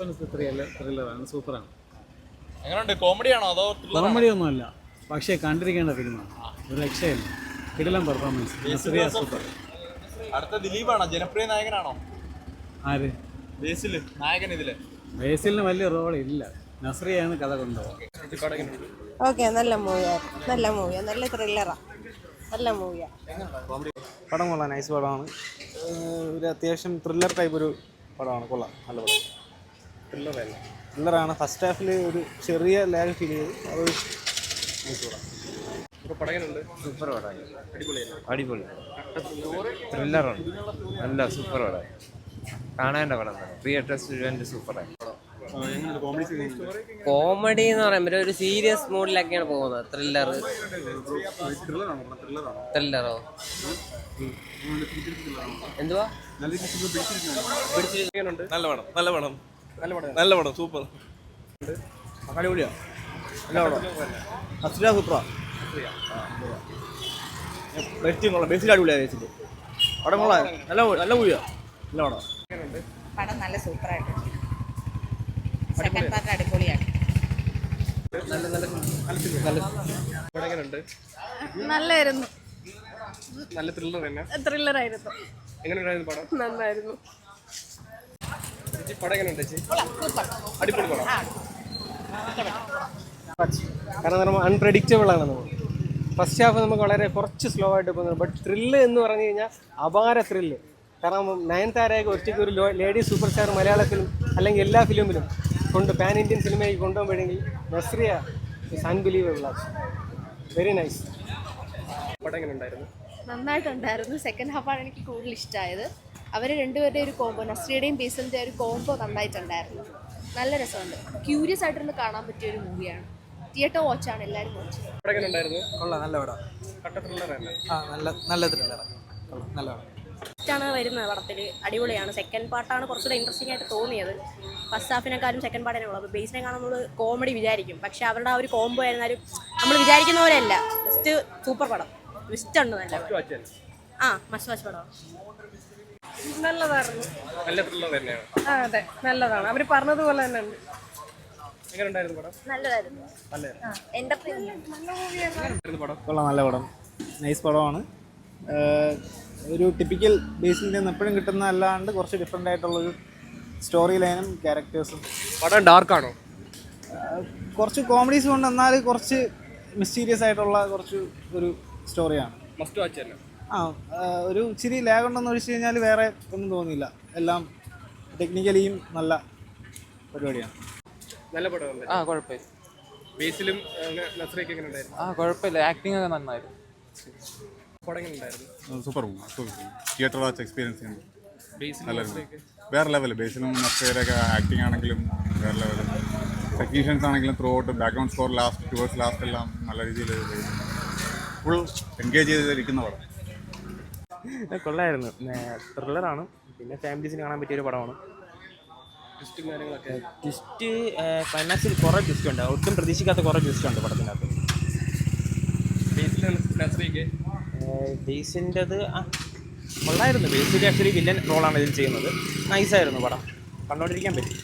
ത്രില്ലറാണ്, സൂപ്പറാണ്. എങ്ങനെയുണ്ട്? കോമഡിയാണോ അതോ കോമഡി ഒന്നുമല്ല, പക്ഷേ കണ്ടിരിക്കേണ്ട ഫിലിമാണ്. ഒരു രക്ഷയില്ല, കിടിലം പെർഫോമൻസ്. സൂപ്പർ. അടുത്ത ദിലീപാണോ? ജനപ്രിയ നായകനാണോ? ആര്? ബേസിൽ നായകൻ ഇതില്. ബേസിലിന് വലിയ റോൾ ഇല്ല, നസ്രിയാണ് കഥ കൊണ്ടുപോകും. ഓക്കെ, നല്ല മൂവിയാണ്, നല്ല ത്രില്ലറാണ്, നല്ല മൂവിയാണ്. പടം കൊള്ളാം, നൈസ് പടമാണ്. ഒരു അത്യാവശ്യം ത്രില്ലർ ടൈപ്പ് ഒരു പടമാണ്, കൊള്ളാം, നല്ല പടം. ത്രില്ലറാണ്. ഫസ്റ്റ് ഹാഫിൽ ഒരു ചെറിയ ലാഗ് ഫീൽ ചെയ്തു, അതൊരു നൈസ് പടം. സൂപ്പർ പടമായി, അടിപൊളി ത്രില്ലറാണ്, നല്ല സൂപ്പർ പടമായി, കാണേണ്ട പടം തന്നെ. തിയേറ്റർ സ്റ്റുഡൻറ്റ് സൂപ്പറായി. കോമഡി എന്ന് പറയുമ്പോൾ ഒരു സീരിയസ് മൂഡിലൊക്കെയാണ് പോകുന്നത്. ത്രില്ലറോ? എന്തുവാ? നല്ല പടം സൂപ്പർ. അടിപൊളിയാണ്, നല്ല പടം. അസുര സൂപ്പറാ, ബേസിൽ അടിപൊളിയാണ്. ബേസിൽ പടം കൊള്ളാം, നല്ല മൂവിയാണ്, നല്ല പടം. പടം നല്ല സൂപ്പറായിട്ട്, സെക്കൻഡ് പാർട്ട് അടിപൊളിയാണ്. നല്ലായിരുന്നു, നല്ല ത്രില്ലർ തന്നെ. ത്രില്ലറായിരുന്നു, എങ്ങനെയുണ്ടായിരുന്നു പടം? നന്നായിരുന്നു. പടം എങ്ങനെയുണ്ട് ചേച്ചി? അടിപൊളി പടം. കാരണം നമ്മൾ അൺപ്രഡിക്റ്റബിൾ ആണ്. നമ്മൾ ഫസ്റ്റ് ഹാഫ് നമുക്ക് വളരെ കുറച്ച് സ്ലോ ആയിട്ട് പോകുന്നത്. ബട്ട് ത്രില്ല് എന്ന് പറഞ്ഞു കഴിഞ്ഞാൽ അപാര ത്രില്ല്. കാരണം നയൻതാരയൊക്കെ ഒറ്റയ്ക്ക് ഒരു ലേഡി സൂപ്പർ സ്റ്റാർ മലയാള ഫിലിം അല്ലെങ്കിൽ എല്ലാ ഫിലിമിലും പാൻ ഇന്ത്യൻ സിനിമയ്ക്ക് കൊണ്ടുപോകുമ്പോഴെങ്കിൽ Nazriya is unbelievable. Very nice. പടം എങ്ങനെ ഉണ്ടായിരുന്നു? നന്നായിട്ടുണ്ടായിരുന്നു. സെക്കൻഡ് ഹാഫാണ് എനിക്ക് കൂടുതൽ ഇഷ്ടമായത്. അവർ രണ്ടുപേരുടെ ഒരു കോംബോ, നസ്രിയുടെയും ബേസിലിൻ്റെ ഒരു കോംബോ നന്നായിട്ടുണ്ടായിരുന്നു. നല്ല രസമുണ്ട്, ക്യൂരിയസ് ആയിട്ടൊന്ന് കാണാൻ പറ്റിയ ഒരു മൂവിയാണ്. തിയേറ്റർ വാച്ചാണ്, എല്ലാവരും വാച്ച്. പടം എങ്ങനെ ഉണ്ടായിരുന്നു? കൊള്ളാം, നല്ല പടം. കട്ട ത്രില്ലർ തന്നെ. നല്ല ത്രില്ലറാണ്, നല്ല പടം. ഫസ്റ്റാണ് വരുന്നത് പടത്തിൽ, അടിപൊളിയാണ്. സെക്കൻഡ് പാർട്ടാണ് കുറച്ചുകൂടെ ഇൻട്രസ്റ്റിംഗ് ആയിട്ട് തോന്നിയത്. ഫസ്റ്റ് ഹാഫിനെക്കാളും സെക്കൻഡ് പാർട്ടിനെ ഉള്ളൂ. അപ്പോൾ ബേസിനെ കാണാൻ നമ്മൾ കോമഡി വിചാരിക്കും, പക്ഷേ അവരുടെ ആ ഒരു കോംബോ ആയിരുന്നാലും നമ്മൾ വിചാരിക്കുന്ന പോലെയല്ല. ജസ്റ്റ് സൂപ്പർ പടം, ട്വിസ്റ്റ് ഉണ്ട് നല്ല. മസ്റ്റ് വാച്ച് പടം. നല്ലതായിരുന്നു, നല്ല ത്രില്ലർ തന്നെയാണ്. അതെ, നല്ലതാണ്. അവർ പറഞ്ഞതുപോലെ തന്നെ ഉണ്ട്. എങ്ങനെ ഉണ്ടായിരുന്നു പടം? നല്ലതായിരുന്നു, കൊള്ളാം, നല്ല പടം, നൈസ് പടമാണ്. ഒരു ടിപ്പിക്കൽ ബേസിൽ നിന്ന് എപ്പോഴും കിട്ടുന്ന അല്ലാണ്ട് കുറച്ച് ഡിഫറെൻ്റ് ആയിട്ടുള്ളൊരു സ്റ്റോറി ലൈനും ക്യാരക്ടേഴ്സും. പടം ഡാർക്കാണോ? കുറച്ച് കോമഡീസ് കൊണ്ട്, എന്നാൽ കുറച്ച് മിസ്റ്റീരിയസ് ആയിട്ടുള്ള കുറച്ച് ഒരു സ്റ്റോറിയാണ്. മസ്റ്റ് വാച്ച് തന്നെ. ഒരു ഇച്ചിരി ലാഗ് ഉണ്ടെന്ന് ഒഴിച്ച് കഴിഞ്ഞാൽ വേറെ ഒന്നും തോന്നിയില്ല. എല്ലാം ടെക്നിക്കലിയും നല്ല പരിപാടിയാണ്. നല്ല പടം. കുഴപ്പമില്ല. ബേസിലും നസ്രിയൊക്കെ എങ്ങനെ ഉണ്ടായിരുന്നു? കുഴപ്പമില്ല, ആക്ടിങ് ഒക്കെ നന്നായിരുന്നു. പടം എങ്ങനെ ഉണ്ടായിരുന്നു? സൂപ്പർ തിയേറ്റർ വാച്ച് എക്സ്പീരിയൻസ് ഉണ്ട്. ബേസിലും വേറെ ലെവൽ. ബേസിലും നസ്രിയുടെയൊക്കെ ആക്ടിങ് ആണെങ്കിലും വേറെ ലെവൽ. ടെക്നീഷ്യൻസ് ആണെങ്കിലും through out background score towards last എല്ലാം നല്ല രീതിയിൽ ഫുൾ എൻഗേജ് ചെയ്തിരിക്കുന്ന പടം. കൊള്ളായിരുന്നു, ത്രില്ലറാണ്. പിന്നെ ഫാമിലീസിന് കാണാൻ പറ്റിയൊരു പടമാണ്. ട്വിസ്റ്റ് ക്ലൈമാക്സിൽ കുറേ ട്വിസ്റ്റ് ഉണ്ട്, ഒട്ടും പ്രതീക്ഷിക്കാത്ത കുറേ ട്വിസ്റ്റ് ഉണ്ട് പടത്തിനകത്ത്. ബേസിൻ്റെത് കൊള്ളായിരുന്നു. ബേസിൽ ആക്ച്വലി വില്ലൻ റോളാണ് ഇതിൽ ചെയ്യുന്നത്. നൈസായിരുന്നു പടം, കണ്ടുകൊണ്ടിരിക്കാൻ പറ്റും.